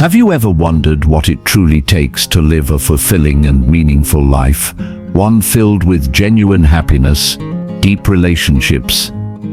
Have you ever wondered what it truly takes to live a fulfilling and meaningful life, one filled with genuine happiness, deep relationships,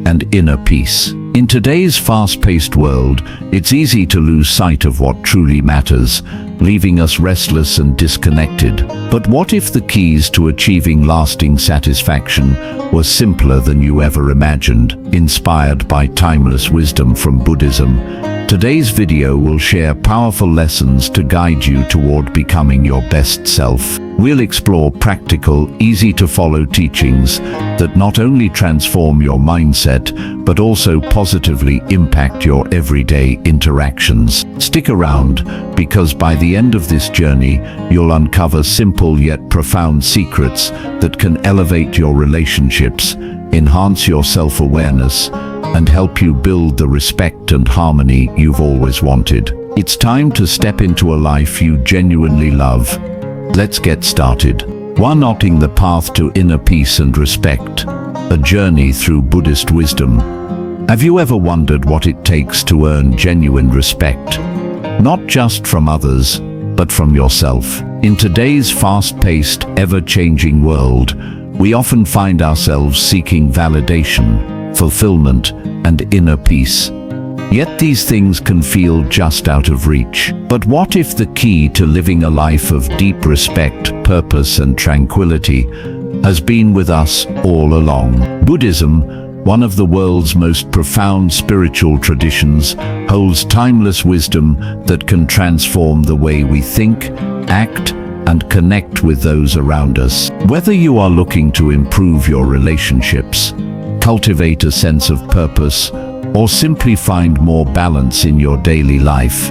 and inner peace? In today's fast-paced world, it's easy to lose sight of what truly matters, leaving us restless and disconnected. But what if the keys to achieving lasting satisfaction were simpler than you ever imagined? Inspired by timeless wisdom from Buddhism, today's video will share powerful lessons to guide you toward becoming your best self. We'll explore practical, easy-to-follow teachings that not only transform your mindset, but also positively impact your everyday interactions. Stick around, because by the end of this journey, you'll uncover simple yet profound secrets that can elevate your relationships, enhance your self-awareness, and help you build the respect and harmony you've always wanted. It's time to step into a life you genuinely love. Let's get started. 1. Charting the path to inner peace and respect. A journey through Buddhist wisdom. Have you ever wondered what it takes to earn genuine respect? Not just from others, but from yourself. In today's fast-paced, ever-changing world, we often find ourselves seeking validation, fulfillment, and inner peace. Yet these things can feel just out of reach. But what if the key to living a life of deep respect, purpose, and tranquility has been with us all along? Buddhism, one of the world's most profound spiritual traditions, holds timeless wisdom that can transform the way we think, act, and connect with those around us. Whether you are looking to improve your relationships, cultivate a sense of purpose, or simply find more balance in your daily life,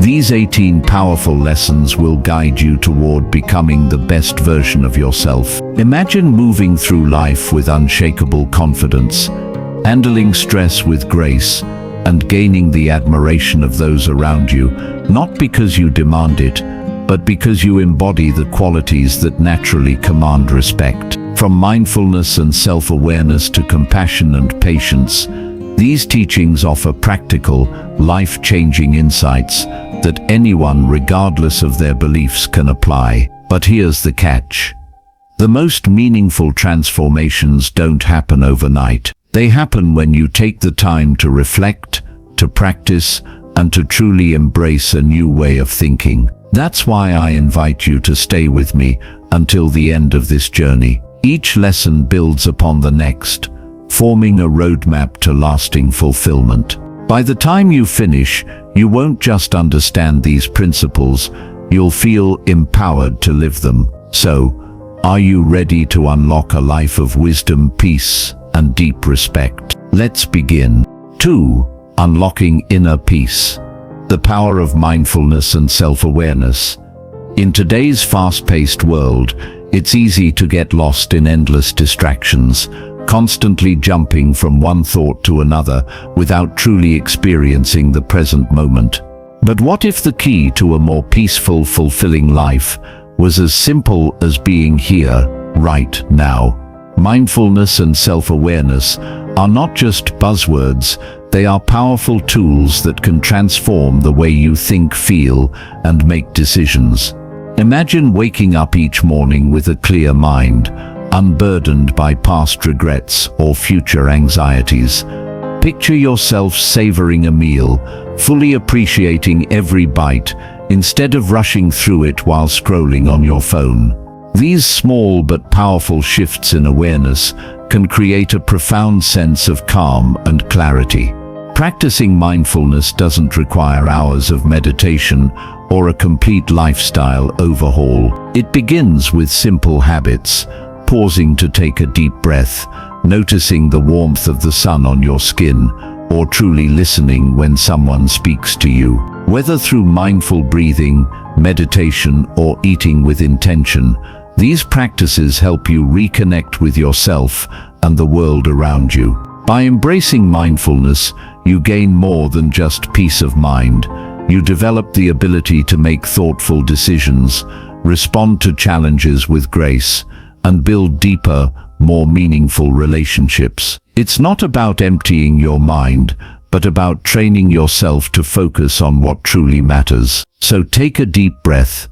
these 18 powerful lessons will guide you toward becoming the best version of yourself. Imagine moving through life with unshakable confidence, handling stress with grace, and gaining the admiration of those around you, not because you demand it, but because you embody the qualities that naturally command respect. From mindfulness and self-awareness to compassion and patience, these teachings offer practical, life-changing insights that anyone, regardless of their beliefs, can apply. But here's the catch. The most meaningful transformations don't happen overnight. They happen when you take the time to reflect, to practice, and to truly embrace a new way of thinking. That's why I invite you to stay with me until the end of this journey. Each lesson builds upon the next, forming a roadmap to lasting fulfillment. By the time you finish, you won't just understand these principles, you'll feel empowered to live them. So, are you ready to unlock a life of wisdom, peace, and deep respect? Let's begin. 2. Unlocking inner peace. The power of mindfulness and self-awareness. In today's fast-paced world, it's easy to get lost in endless distractions, constantly jumping from one thought to another without truly experiencing the present moment. But what if the key to a more peaceful, fulfilling life was as simple as being here, right now? Mindfulness and self-awareness are not just buzzwords, they are powerful tools that can transform the way you think, feel, and make decisions. Imagine waking up each morning with a clear mind, unburdened by past regrets or future anxieties. Picture yourself savoring a meal, fully appreciating every bite, instead of rushing through it while scrolling on your phone. These small but powerful shifts in awareness can create a profound sense of calm and clarity. Practicing mindfulness doesn't require hours of meditation or a complete lifestyle overhaul. It begins with simple habits, pausing to take a deep breath, noticing the warmth of the sun on your skin, or truly listening when someone speaks to you. Whether through mindful breathing, meditation, or eating with intention, these practices help you reconnect with yourself and the world around you. By embracing mindfulness, you gain more than just peace of mind. You develop the ability to make thoughtful decisions, respond to challenges with grace, and build deeper, more meaningful relationships. It's not about emptying your mind, but about training yourself to focus on what truly matters. So take a deep breath,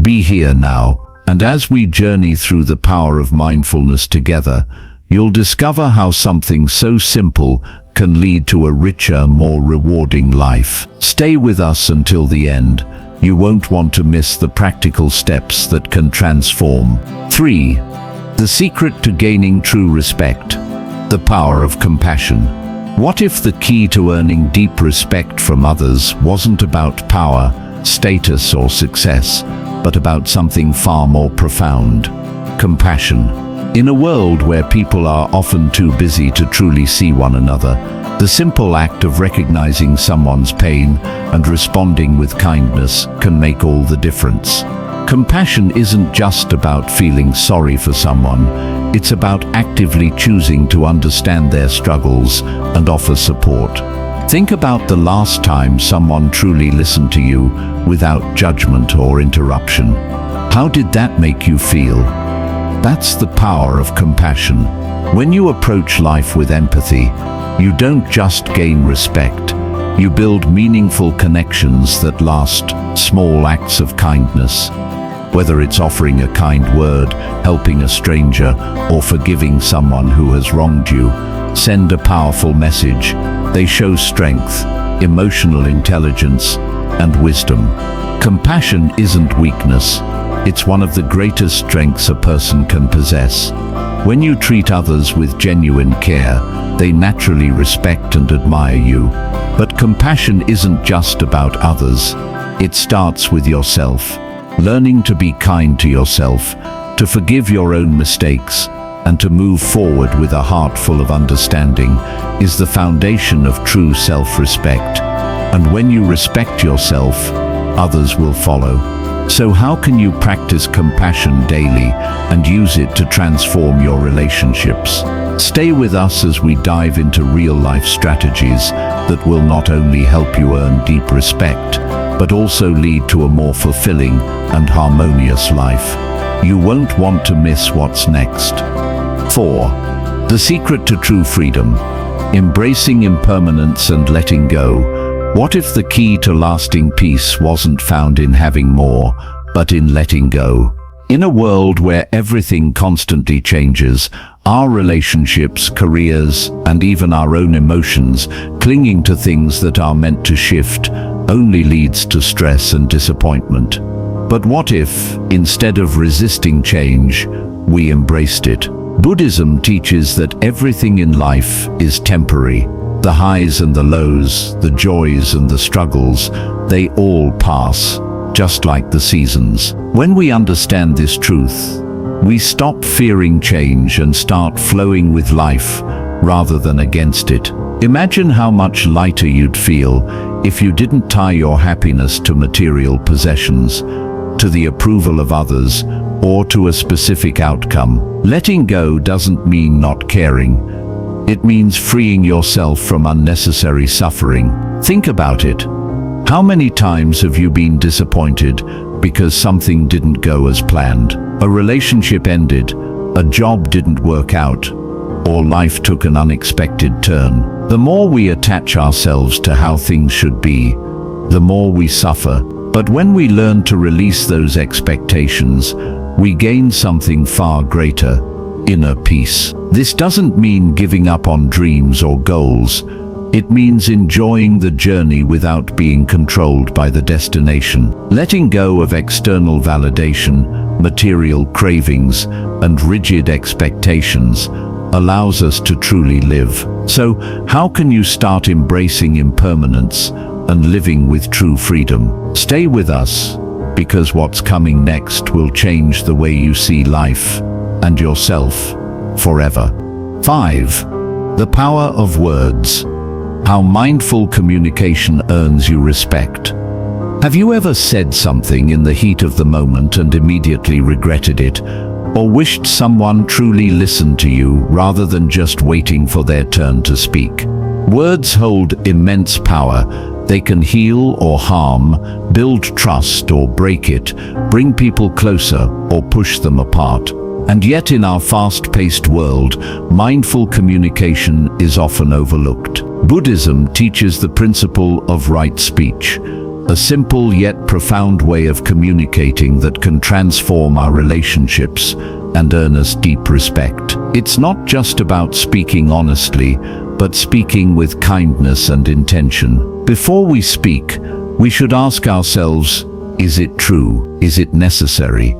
be here now, and as we journey through the power of mindfulness together, you'll discover how something so simple can lead to a richer, more rewarding life. Stay with us until the end. You won't want to miss the practical steps that can transform. 3. The secret to gaining true respect. The power of compassion. What if the key to earning deep respect from others wasn't about power, status, or success, but about something far more profound? Compassion. In a world where people are often too busy to truly see one another, the simple act of recognizing someone's pain and responding with kindness can make all the difference. Compassion isn't just about feeling sorry for someone, it's about actively choosing to understand their struggles and offer support. Think about the last time someone truly listened to you without judgment or interruption. How did that make you feel? That's the power of compassion. When you approach life with empathy, you don't just gain respect, you build meaningful connections that last. Small acts of kindness, whether it's offering a kind word, helping a stranger, or forgiving someone who has wronged you, send a powerful message. They show strength, emotional intelligence, and wisdom. Compassion isn't weakness. It's one of the greatest strengths a person can possess. When you treat others with genuine care, they naturally respect and admire you. But compassion isn't just about others. It starts with yourself. Learning to be kind to yourself, to forgive your own mistakes, and to move forward with a heart full of understanding is the foundation of true self-respect. And when you respect yourself, others will follow. So how can you practice compassion daily and use it to transform your relationships? Stay with us as we dive into real-life strategies that will not only help you earn deep respect, but also lead to a more fulfilling and harmonious life. You won't want to miss what's next. 4. The secret to true freedom. Embracing impermanence and letting go. What if the key to lasting peace wasn't found in having more, but in letting go? In a world where everything constantly changes, our relationships, careers, and even our own emotions, clinging to things that are meant to shift, only leads to stress and disappointment. But what if, instead of resisting change, we embraced it? Buddhism teaches that everything in life is temporary. The highs and the lows, the joys and the struggles, they all pass, just like the seasons. When we understand this truth, we stop fearing change and start flowing with life rather than against it. Imagine how much lighter you'd feel if you didn't tie your happiness to material possessions, to the approval of others, or to a specific outcome. Letting go doesn't mean not caring. It means freeing yourself from unnecessary suffering. Think about it. How many times have you been disappointed because something didn't go as planned? A relationship ended, a job didn't work out, or life took an unexpected turn. The more we attach ourselves to how things should be, the more we suffer. But when we learn to release those expectations, we gain something far greater: inner peace. This doesn't mean giving up on dreams or goals. It means enjoying the journey without being controlled by the destination. Letting go of external validation, material cravings, and rigid expectations allows us to truly live. So, how can you start embracing impermanence and living with true freedom? Stay with us, because what's coming next will change the way you see life and yourself forever. 5. The power of words. How mindful communication earns you respect. Have you ever said something in the heat of the moment and immediately regretted it, or wished someone truly listened to you rather than just waiting for their turn to speak? Words hold immense power. They can heal or harm, build trust or break it, bring people closer or push them apart. And yet in our fast-paced world, mindful communication is often overlooked. Buddhism teaches the principle of right speech, a simple yet profound way of communicating that can transform our relationships and earn us deep respect. It's not just about speaking honestly, but speaking with kindness and intention. Before we speak, we should ask ourselves, is it true? Is it necessary?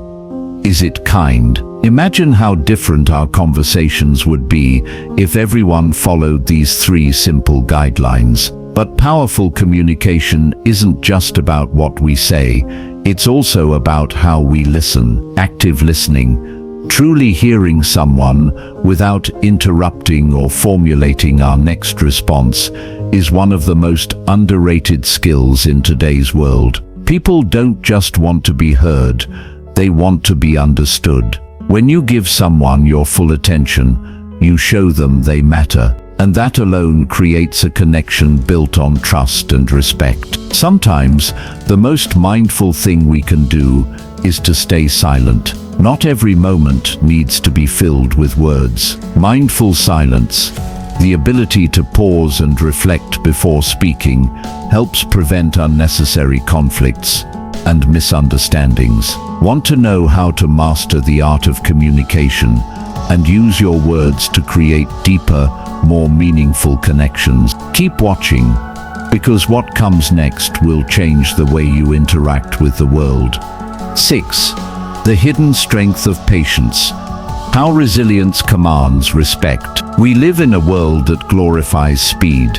Is it kind? Imagine how different our conversations would be if everyone followed these 3 simple guidelines. But powerful communication isn't just about what we say, it's also about how we listen. Active listening, truly hearing someone without interrupting or formulating our next response, is one of the most underrated skills in today's world. People don't just want to be heard, they want to be understood. When you give someone your full attention, you show them they matter. And that alone creates a connection built on trust and respect. Sometimes, the most mindful thing we can do is to stay silent. Not every moment needs to be filled with words. Mindful silence, the ability to pause and reflect before speaking, helps prevent unnecessary conflicts and misunderstandings. Want to know how to master the art of communication and use your words to create deeper, more meaningful connections? Keep watching, because what comes next will change the way you interact with the world. 6. The hidden strength of patience. How resilience commands respect. We live in a world that glorifies speed,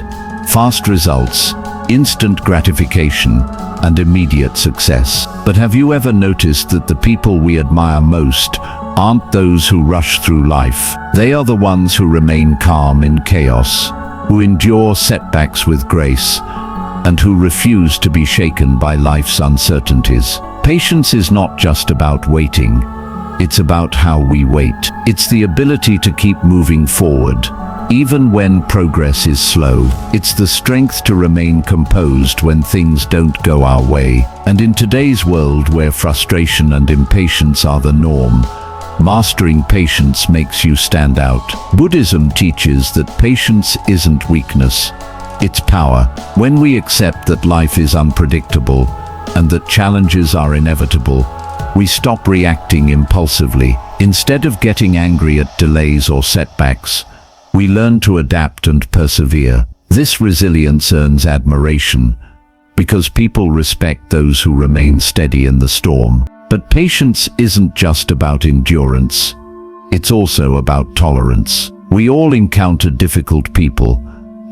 fast results, instant gratification, and immediate success. But have you ever noticed that the people we admire most aren't those who rush through life? They are the ones who remain calm in chaos, who endure setbacks with grace, and who refuse to be shaken by life's uncertainties. Patience is not just about waiting, it's about how we wait. It's the ability to keep moving forward, even when progress is slow. It's the strength to remain composed when things don't go our way. And in today's world where frustration and impatience are the norm, mastering patience makes you stand out. Buddhism teaches that patience isn't weakness, it's power. When we accept that life is unpredictable and that challenges are inevitable, we stop reacting impulsively. Instead of getting angry at delays or setbacks, we learn to adapt and persevere. This resilience earns admiration because people respect those who remain steady in the storm. But patience isn't just about endurance, it's also about tolerance. We all encounter difficult people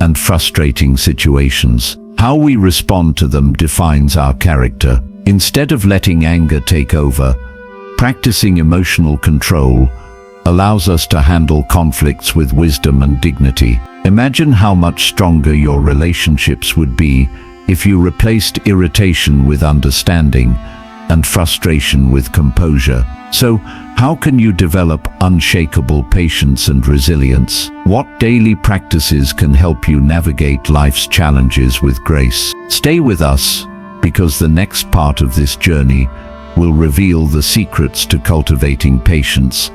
and frustrating situations. How we respond to them defines our character. Instead of letting anger take over, practicing emotional control allows us to handle conflicts with wisdom and dignity. Imagine how much stronger your relationships would be if you replaced irritation with understanding and frustration with composure. So, how can you develop unshakable patience and resilience? What daily practices can help you navigate life's challenges with grace? Stay with us, because the next part of this journey will reveal the secrets to cultivating patience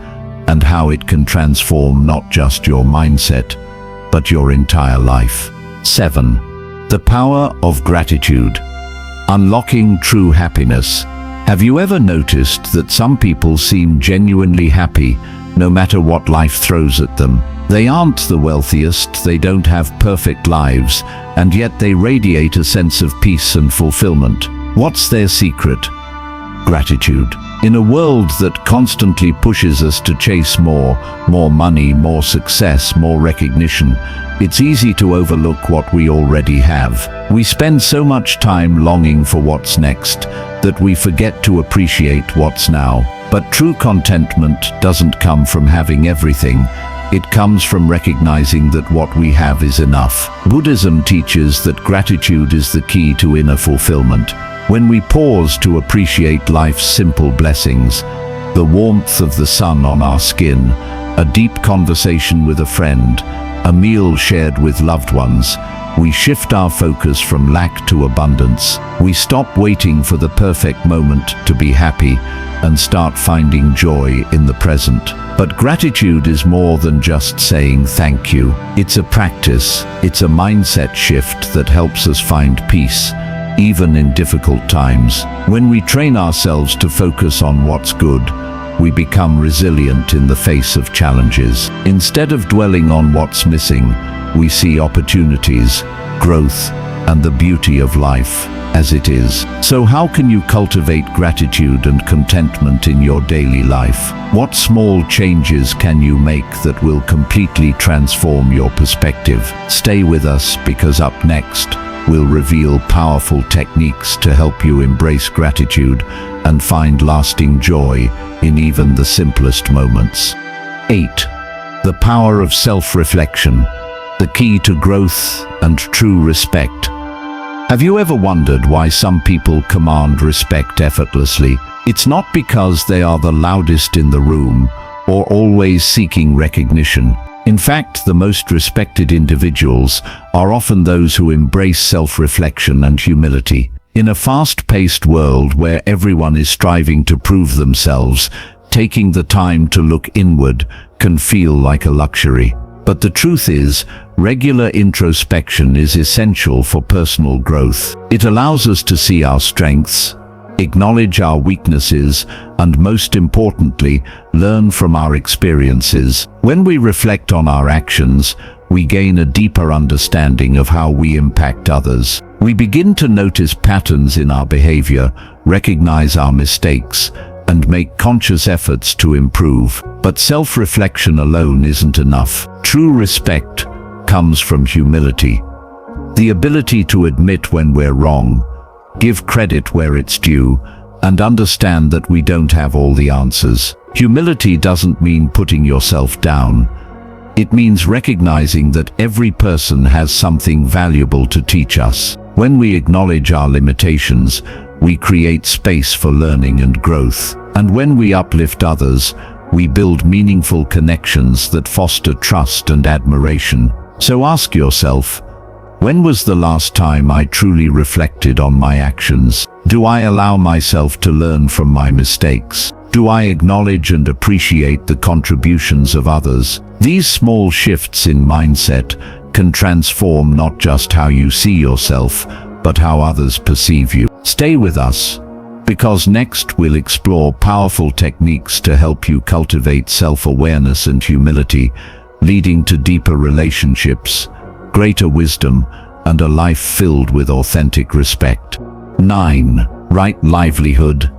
and how it can transform not just your mindset, but your entire life. 7. The power of gratitude. Unlocking true happiness. Have you ever noticed that some people seem genuinely happy no matter what life throws at them? They aren't the wealthiest, they don't have perfect lives, and yet they radiate a sense of peace and fulfillment. What's their secret? Gratitude. In a world that constantly pushes us to chase more money, more success, more recognition, it's easy to overlook what we already have. We spend so much time longing for what's next that we forget to appreciate what's now. But true contentment doesn't come from having everything. It comes from recognizing that what we have is enough. Buddhism teaches that gratitude is the key to inner fulfillment. When we pause to appreciate life's simple blessings, the warmth of the sun on our skin, a deep conversation with a friend, a meal shared with loved ones, We shift our focus from lack to abundance. We stop waiting for the perfect moment to be happy and start finding joy in the present. But gratitude is more than just saying thank you. It's a practice. It's a mindset shift that helps us find peace, even in difficult times. When we train ourselves to focus on what's good, we become resilient in the face of challenges. Instead of dwelling on what's missing, we see opportunities, growth, and the beauty of life as it is. So how can you cultivate gratitude and contentment in your daily life? What small changes can you make that will completely transform your perspective? Stay with us, because up next, we'll reveal powerful techniques to help you embrace gratitude and find lasting joy in even the simplest moments. 8. The power of self-reflection, the key to growth and true respect. Have you ever wondered why some people command respect effortlessly? It's not because they are the loudest in the room or always seeking recognition. In fact, the most respected individuals are often those who embrace self-reflection and humility. In a fast-paced world where everyone is striving to prove themselves, taking the time to look inward can feel like a luxury. But the truth is, regular introspection is essential for personal growth. It allows us to see our strengths, acknowledge our weaknesses, and most importantly, learn from our experiences. When we reflect on our actions, we gain a deeper understanding of how we impact others. We begin to notice patterns in our behavior, recognize our mistakes, and make conscious efforts to improve. But self-reflection alone isn't enough. True respect comes from humility. The ability to admit when we're wrong, give credit where it's due, and understand that we don't have all the answers. Humility doesn't mean putting yourself down. It means recognizing that every person has something valuable to teach us. When we acknowledge our limitations, we create space for learning and growth. And when we uplift others, we build meaningful connections that foster trust and admiration. So ask yourself, when was the last time I truly reflected on my actions? Do I allow myself to learn from my mistakes? Do I acknowledge and appreciate the contributions of others? These small shifts in mindset can transform not just how you see yourself, but how others perceive you. Stay with us, because next we'll explore powerful techniques to help you cultivate self-awareness and humility, leading to deeper relationships, greater wisdom, and a life filled with authentic respect. 9. Right livelihood,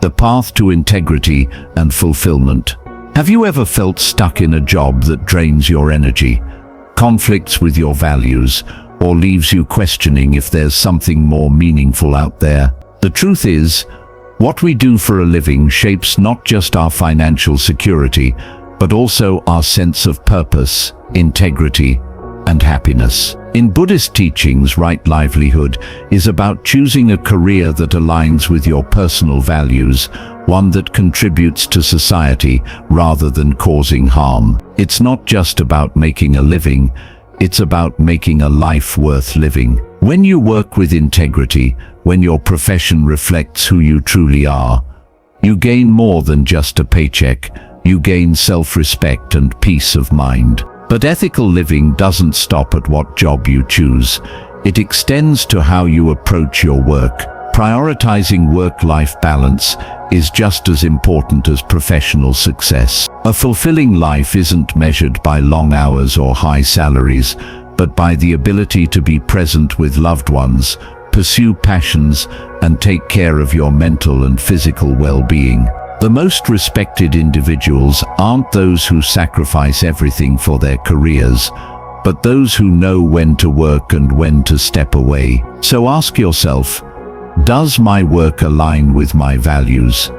the path to integrity and fulfillment. Have you ever felt stuck in a job that drains your energy, conflicts with your values, or leaves you questioning if there's something more meaningful out there? The truth is, what we do for a living shapes not just our financial security, but also our sense of purpose, integrity, and happiness. In Buddhist teachings, right livelihood is about choosing a career that aligns with your personal values, one that contributes to society rather than causing harm. It's not just about making a living, it's about making a life worth living. When you work with integrity, when your profession reflects who you truly are, you gain more than just a paycheck. You gain self-respect and peace of mind. But ethical living doesn't stop at what job you choose. It extends to how you approach your work. Prioritizing work-life balance is just as important as professional success. A fulfilling life isn't measured by long hours or high salaries, but by the ability to be present with loved ones, pursue passions, and take care of your mental and physical well-being. The most respected individuals aren't those who sacrifice everything for their careers, but those who know when to work and when to step away. So ask yourself, does my work align with my values?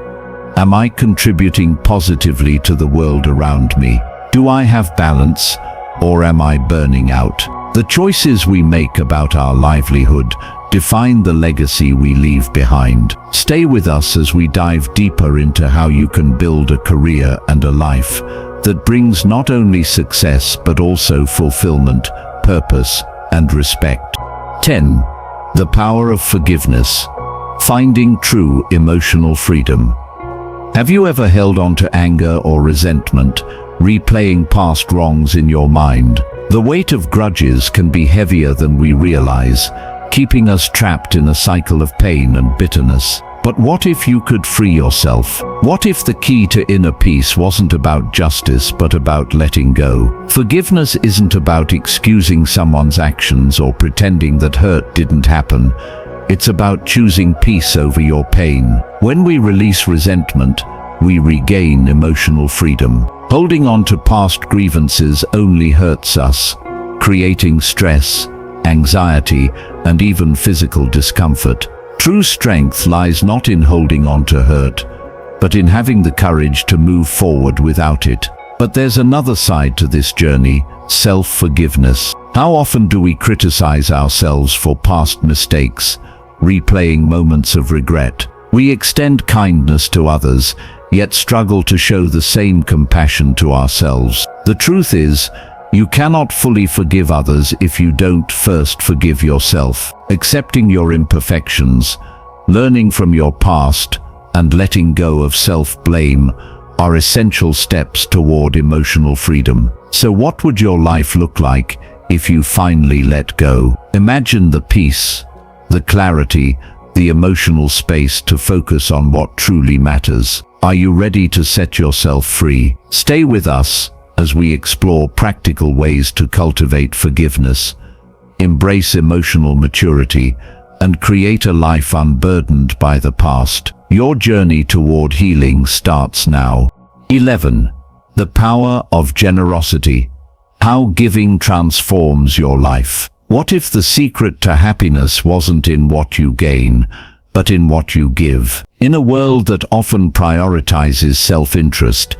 Am I contributing positively to the world around me? Do I have balance, or am I burning out? The choices we make about our livelihood define the legacy we leave behind. Stay with us as we dive deeper into how you can build a career and a life that brings not only success but also fulfillment, purpose, and respect. 10. The power of forgiveness. Finding true emotional freedom. Have you ever held on to anger or resentment, replaying past wrongs in your mind? The weight of grudges can be heavier than we realize, keeping us trapped in a cycle of pain and bitterness. But what if you could free yourself? What if the key to inner peace wasn't about justice, but about letting go? Forgiveness isn't about excusing someone's actions or pretending that hurt didn't happen. It's about choosing peace over your pain. When we release resentment, we regain emotional freedom. Holding on to past grievances only hurts us, creating stress, anxiety, and even physical discomfort. True strength lies not in holding on to hurt, but in having the courage to move forward without it. But there's another side to this journey: self-forgiveness. How often do we criticize ourselves for past mistakes, replaying moments of regret? We extend kindness to others, yet struggle to show the same compassion to ourselves. The truth is, you cannot fully forgive others if you don't first forgive yourself. Accepting your imperfections, learning from your past, and letting go of self-blame are essential steps toward emotional freedom. So what would your life look like if you finally let go? Imagine the peace, the clarity, the emotional space to focus on what truly matters. Are you ready to set yourself free? Stay with us as we explore practical ways to cultivate forgiveness, embrace emotional maturity, and create a life unburdened by the past. Your journey toward healing starts now. 11. The power of generosity. How giving transforms your life. What if the secret to happiness wasn't in what you gain, but in what you give? In a world that often prioritizes self-interest,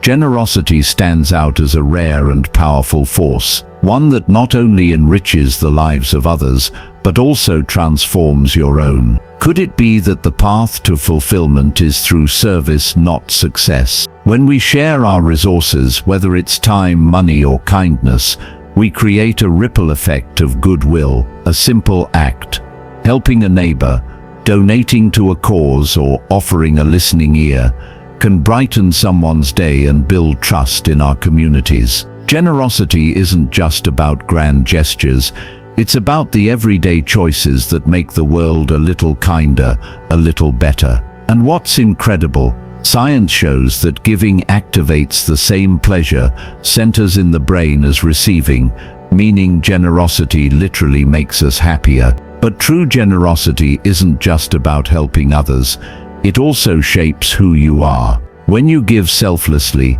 generosity stands out as a rare and powerful force, one that not only enriches the lives of others, but also transforms your own. Could it be that the path to fulfillment is through service, not success? When we share our resources, whether it's time, money, or kindness, we create a ripple effect of goodwill. A simple act, helping a neighbor, donating to a cause, or offering a listening ear, can brighten someone's day and build trust in our communities. Generosity isn't just about grand gestures, it's about the everyday choices that make the world a little kinder, a little better. And what's incredible, science shows that giving activates the same pleasure centers in the brain as receiving, meaning generosity literally makes us happier. But true generosity isn't just about helping others, it also shapes who you are. When you give selflessly,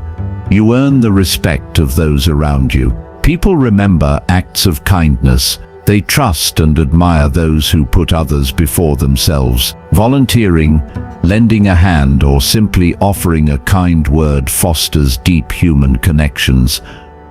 you earn the respect of those around you. People remember acts of kindness. They trust and admire those who put others before themselves. Volunteering, lending a hand, or simply offering a kind word fosters deep human connections,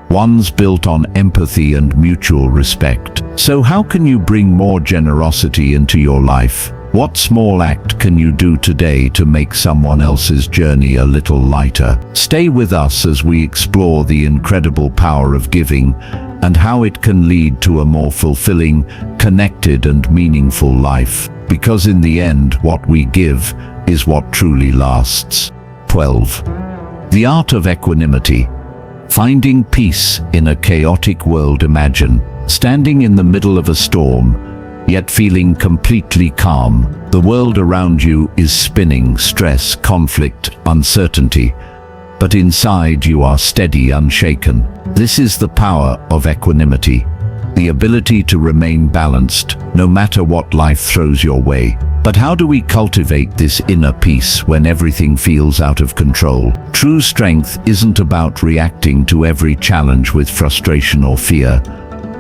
ones built on empathy and mutual respect. So how can you bring more generosity into your life? What small act can you do today to make someone else's journey a little lighter? Stay with us as we explore the incredible power of giving and how it can lead to a more fulfilling, connected, and meaningful life. Because in the end, what we give is what truly lasts. 12. The art of equanimity. Finding peace in a chaotic world. Imagine standing in the middle of a storm, yet feeling completely calm. The world around you is spinning, stress, conflict, uncertainty, but inside you are steady, unshaken. This is the power of equanimity, the ability to remain balanced no matter what life throws your way. But how do we cultivate this inner peace when everything feels out of control? True strength isn't about reacting to every challenge with frustration or fear.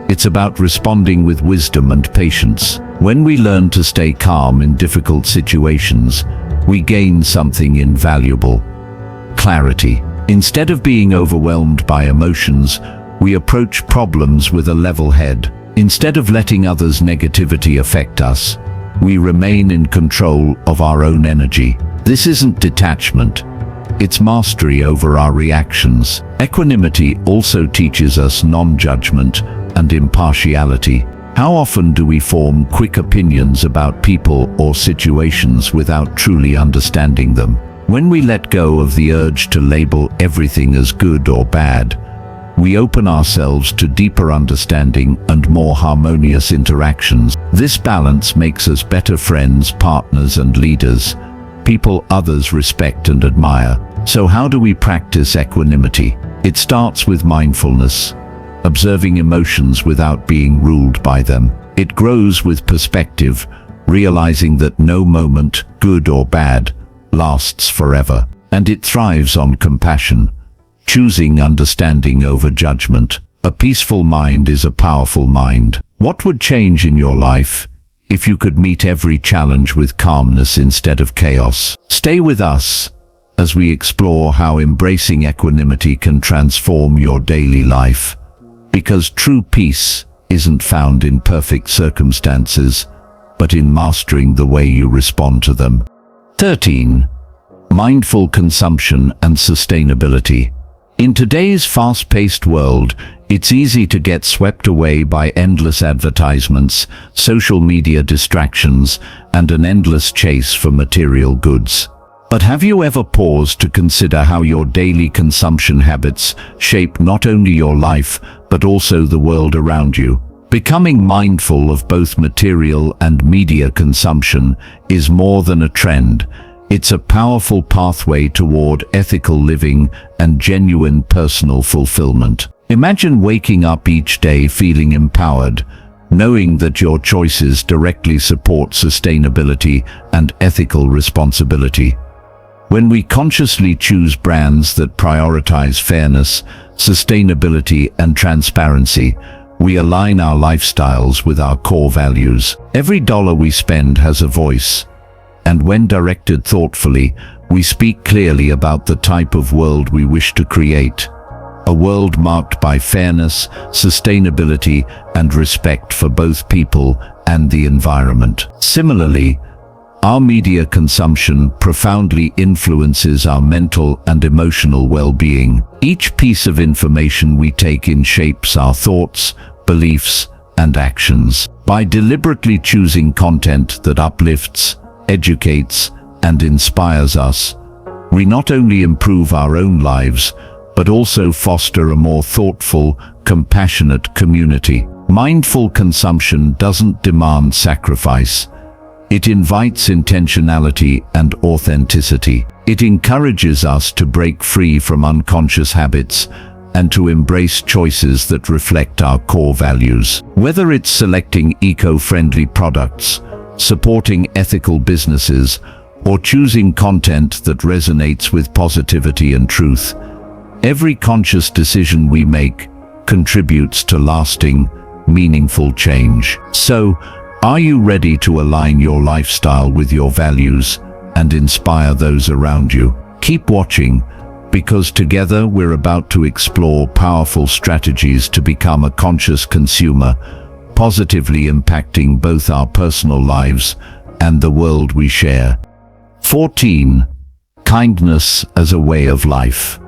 It's about responding with wisdom and patience. When we learn to stay calm in difficult situations, we gain something invaluable: clarity. Instead of being overwhelmed by emotions, we approach problems with a level head. Instead of letting others' negativity affect us, we remain in control of our own energy. This isn't detachment, it's mastery over our reactions. Equanimity also teaches us non-judgment. and impartiality. How often do we form quick opinions about people or situations without truly understanding them? When we let go of the urge to label everything as good or bad, we open ourselves to deeper understanding and more harmonious interactions. This balance makes us better friends, partners, and leaders, people others respect and admire. So how do we practice equanimity? It starts with mindfulness, observing emotions without being ruled by them. It grows with perspective, realizing that no moment, good or bad, lasts forever. And it thrives on compassion, choosing understanding over judgment. A peaceful mind is a powerful mind. What would change in your life if you could meet every challenge with calmness instead of chaos? Stay with us as we explore how embracing equanimity can transform your daily life. Because true peace isn't found in perfect circumstances, but in mastering the way you respond to them. 13. Mindful consumption and sustainability. In today's fast-paced world, it's easy to get swept away by endless advertisements, social media distractions, and an endless chase for material goods. But have you ever paused to consider how your daily consumption habits shape not only your life, but also the world around you? Becoming mindful of both material and media consumption is more than a trend. It's a powerful pathway toward ethical living and genuine personal fulfillment. Imagine waking up each day feeling empowered, knowing that your choices directly support sustainability and ethical responsibility. When we consciously choose brands that prioritize fairness, sustainability, and transparency, we align our lifestyles with our core values. Every dollar we spend has a voice, and when directed thoughtfully, we speak clearly about the type of world we wish to create. A world marked by fairness, sustainability, and respect for both people and the environment. Similarly, our media consumption profoundly influences our mental and emotional well-being. Each piece of information we take in shapes our thoughts, beliefs, and actions. By deliberately choosing content that uplifts, educates, and inspires us, we not only improve our own lives, but also foster a more thoughtful, compassionate community. Mindful consumption doesn't demand sacrifice. It invites intentionality and authenticity. It encourages us to break free from unconscious habits and to embrace choices that reflect our core values. Whether it's selecting eco-friendly products, supporting ethical businesses, or choosing content that resonates with positivity and truth, every conscious decision we make contributes to lasting, meaningful change. So, are you ready to align your lifestyle with your values and inspire those around you? Keep watching, because together we're about to explore powerful strategies to become a conscious consumer, positively impacting both our personal lives and the world we share. 14. Kindness as a way of life.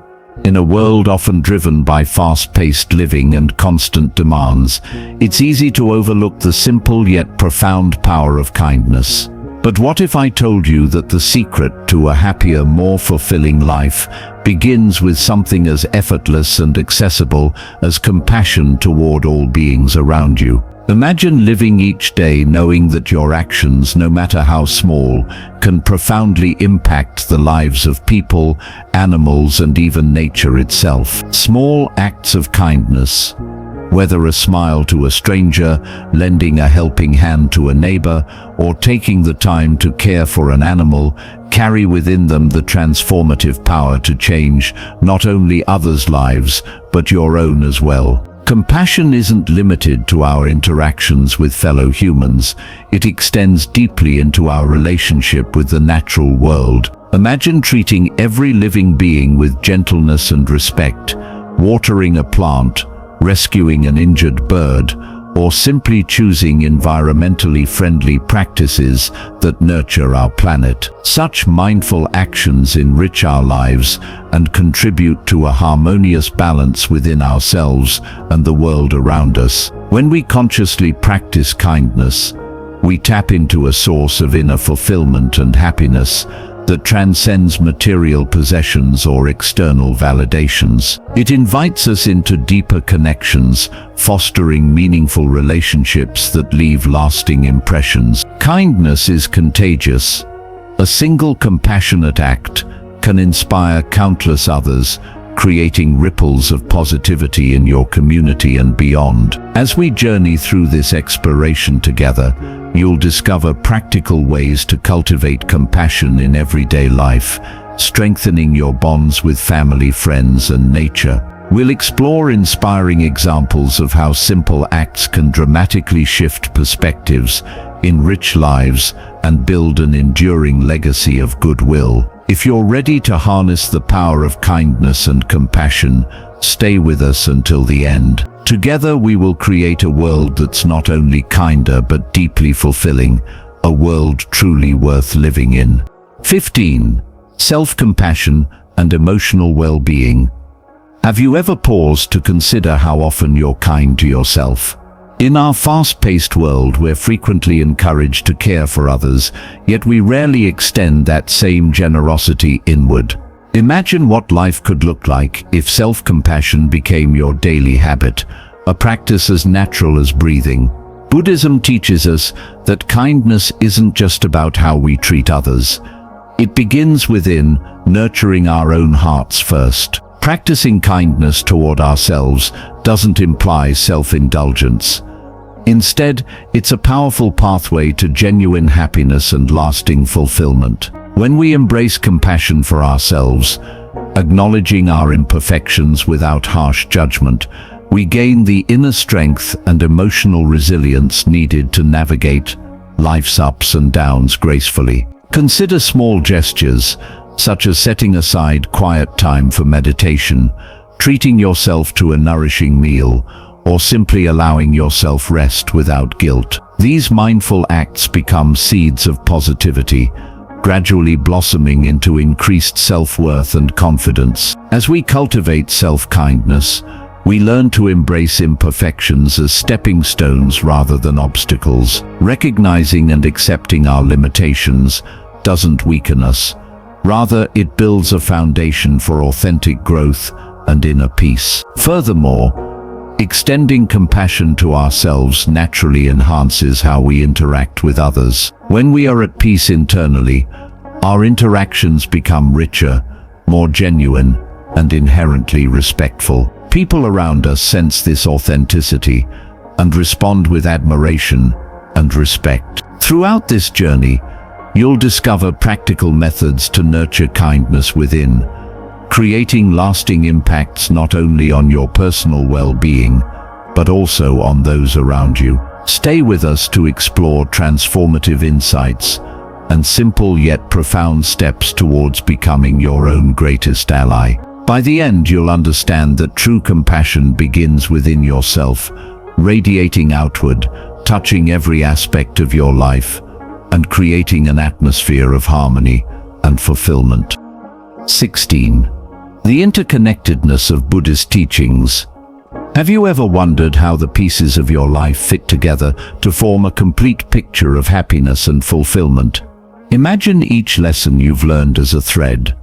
In a world often driven by fast-paced living and constant demands, it's easy to overlook the simple yet profound power of kindness. But what if I told you that the secret to a happier, more fulfilling life begins with something as effortless and accessible as compassion toward all beings around you? Imagine living each day knowing that your actions, no matter how small, can profoundly impact the lives of people, animals, and even nature itself. Small acts of kindness, whether a smile to a stranger, lending a helping hand to a neighbor, or taking the time to care for an animal, carry within them the transformative power to change not only others' lives, but your own as well. Compassion isn't limited to our interactions with fellow humans. It extends deeply into our relationship with the natural world. Imagine treating every living being with gentleness and respect, watering a plant, rescuing an injured bird, or simply choosing environmentally friendly practices that nurture our planet. Such mindful actions enrich our lives and contribute to a harmonious balance within ourselves and the world around us. When we consciously practice kindness, we tap into a source of inner fulfillment and happiness that transcends material possessions or external validations. It invites us into deeper connections, fostering meaningful relationships that leave lasting impressions. Kindness is contagious. A single compassionate act can inspire countless others, creating ripples of positivity in your community and beyond. As we journey through this exploration together, you'll discover practical ways to cultivate compassion in everyday life, strengthening your bonds with family, friends, and nature. We'll explore inspiring examples of how simple acts can dramatically shift perspectives, enrich lives, and build an enduring legacy of goodwill. If you're ready to harness the power of kindness and compassion, stay with us until the end. Together we will create a world that's not only kinder but deeply fulfilling, a world truly worth living in. 15. Self-compassion and emotional well-being. Have you ever paused to consider how often you're kind to yourself? In our fast-paced world, we're frequently encouraged to care for others, yet we rarely extend that same generosity inward. Imagine what life could look like if self-compassion became your daily habit, a practice as natural as breathing. Buddhism teaches us that kindness isn't just about how we treat others. It begins within, nurturing our own hearts first. Practicing kindness toward ourselves doesn't imply self-indulgence. Instead, it's a powerful pathway to genuine happiness and lasting fulfillment. When we embrace compassion for ourselves, acknowledging our imperfections without harsh judgment, we gain the inner strength and emotional resilience needed to navigate life's ups and downs gracefully. Consider small gestures, such as setting aside quiet time for meditation, treating yourself to a nourishing meal, or simply allowing yourself rest without guilt. These mindful acts become seeds of positivity, gradually blossoming into increased self-worth and confidence. As we cultivate self-kindness, we learn to embrace imperfections as stepping stones rather than obstacles. Recognizing and accepting our limitations doesn't weaken us. Rather, it builds a foundation for authentic growth and inner peace. Furthermore, extending compassion to ourselves naturally enhances how we interact with others. When we are at peace internally, our interactions become richer, more genuine, and inherently respectful. People around us sense this authenticity and respond with admiration and respect. Throughout this journey, you'll discover practical methods to nurture kindness within, creating lasting impacts not only on your personal well-being, but also on those around you. Stay with us to explore transformative insights and simple yet profound steps towards becoming your own greatest ally. By the end, you'll understand that true compassion begins within yourself, radiating outward, touching every aspect of your life, and creating an atmosphere of harmony and fulfillment. 16. The interconnectedness of Buddhist teachings. Have you ever wondered how the pieces of your life fit together to form a complete picture of happiness and fulfillment? Imagine each lesson you've learned as a thread,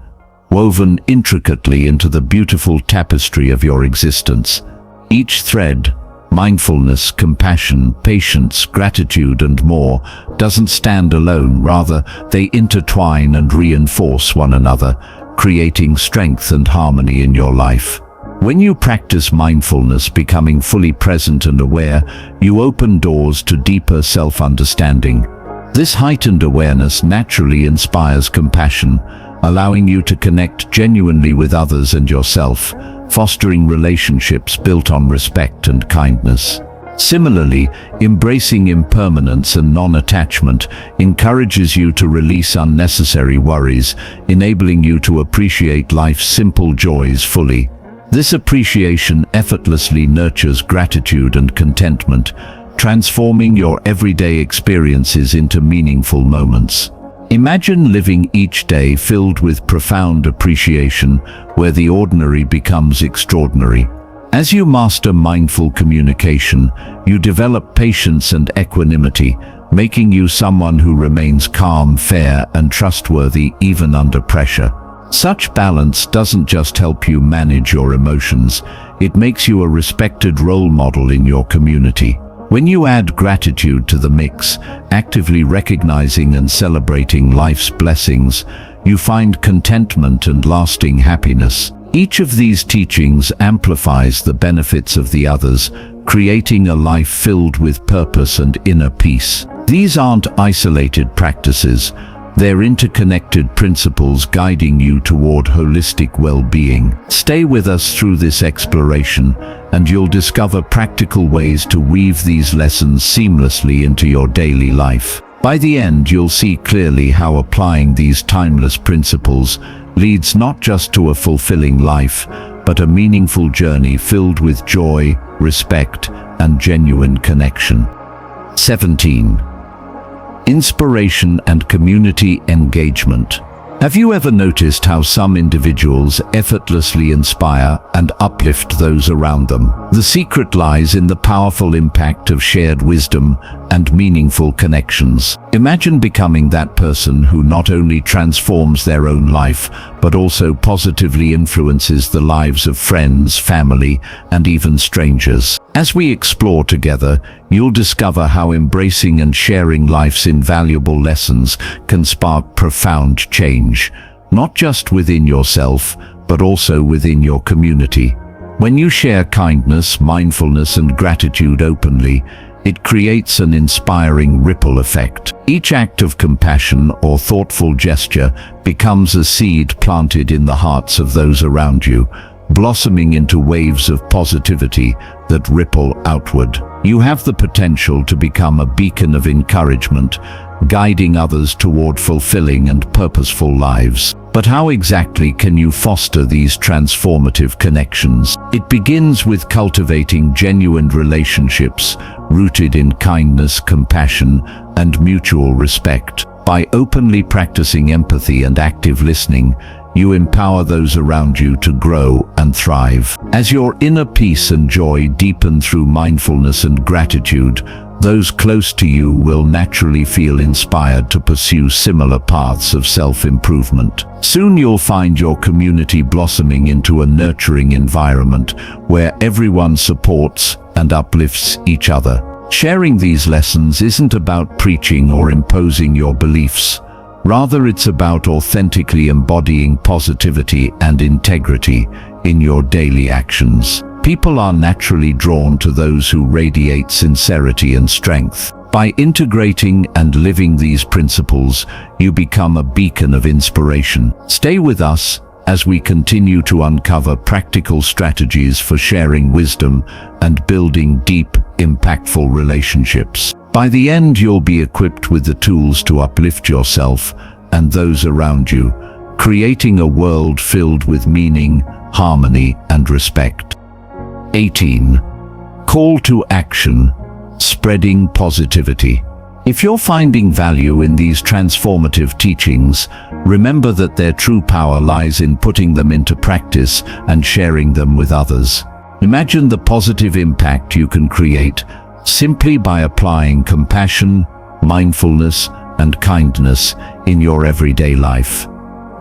woven intricately into the beautiful tapestry of your existence. Each thread, mindfulness, compassion, patience, gratitude, and more, doesn't stand alone. Rather, they intertwine and reinforce one another, creating strength and harmony in your life. When you practice mindfulness, becoming fully present and aware, you open doors to deeper self-understanding. This heightened awareness naturally inspires compassion, allowing you to connect genuinely with others and yourself, fostering relationships built on respect and kindness. Similarly, embracing impermanence and non-attachment encourages you to release unnecessary worries, enabling you to appreciate life's simple joys fully. This appreciation effortlessly nurtures gratitude and contentment, transforming your everyday experiences into meaningful moments. Imagine living each day filled with profound appreciation, where the ordinary becomes extraordinary. As you master mindful communication, you develop patience and equanimity, making you someone who remains calm, fair, and trustworthy even under pressure. Such balance doesn't just help you manage your emotions, it makes you a respected role model in your community. When you add gratitude to the mix, actively recognizing and celebrating life's blessings, you find contentment and lasting happiness. Each of these teachings amplifies the benefits of the others, creating a life filled with purpose and inner peace. These aren't isolated practices, they're interconnected principles guiding you toward holistic well-being. Stay with us through this exploration, and you'll discover practical ways to weave these lessons seamlessly into your daily life. By the end, you'll see clearly how applying these timeless principles leads not just to a fulfilling life, but a meaningful journey filled with joy, respect, and genuine connection. 17. Inspiration and community engagement. Have you ever noticed how some individuals effortlessly inspire and uplift those around them? The secret lies in the powerful impact of shared wisdom and meaningful connections. Imagine becoming that person who not only transforms their own life, but also positively influences the lives of friends, family, and even strangers. As we explore together, you'll discover how embracing and sharing life's invaluable lessons can spark profound change, not just within yourself, but also within your community. When you share kindness, mindfulness, and gratitude openly, it creates an inspiring ripple effect. Each act of compassion or thoughtful gesture becomes a seed planted in the hearts of those around you, blossoming into waves of positivity that ripple outward. You have the potential to become a beacon of encouragement, guiding others toward fulfilling and purposeful lives. But how exactly can you foster these transformative connections? It begins with cultivating genuine relationships rooted in kindness, compassion, and mutual respect. By openly practicing empathy and active listening, you empower those around you to grow and thrive. As your inner peace and joy deepen through mindfulness and gratitude, those close to you will naturally feel inspired to pursue similar paths of self-improvement. Soon you'll find your community blossoming into a nurturing environment where everyone supports and uplifts each other. Sharing these lessons isn't about preaching or imposing your beliefs. Rather, it's about authentically embodying positivity and integrity in your daily actions. People are naturally drawn to those who radiate sincerity and strength. By integrating and living these principles, you become a beacon of inspiration. Stay with us as we continue to uncover practical strategies for sharing wisdom and building deep, impactful relationships. By the end, you'll be equipped with the tools to uplift yourself and those around you, creating a world filled with meaning, harmony, and respect. 18. Call to action: spreading positivity. If you're finding value in these transformative teachings, remember that their true power lies in putting them into practice and sharing them with others. Imagine the positive impact you can create simply by applying compassion, mindfulness, and kindness in your everyday life,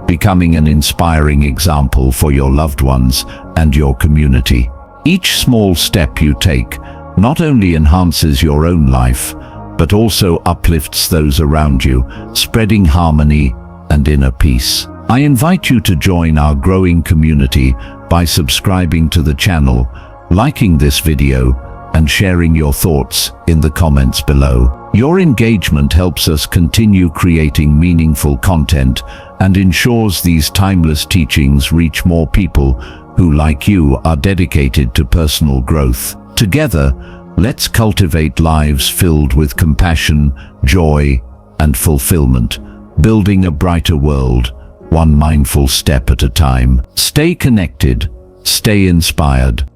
becoming an inspiring example for your loved ones and your community. Each small step you take not only enhances your own life, but also uplifts those around you, spreading harmony and inner peace. I invite you to join our growing community by subscribing to the channel, liking this video, and sharing your thoughts in the comments below. Your engagement helps us continue creating meaningful content and ensures these timeless teachings reach more people who, like you, are dedicated to personal growth. Together, let's cultivate lives filled with compassion, joy, and fulfillment, building a brighter world, one mindful step at a time. Stay connected, stay inspired,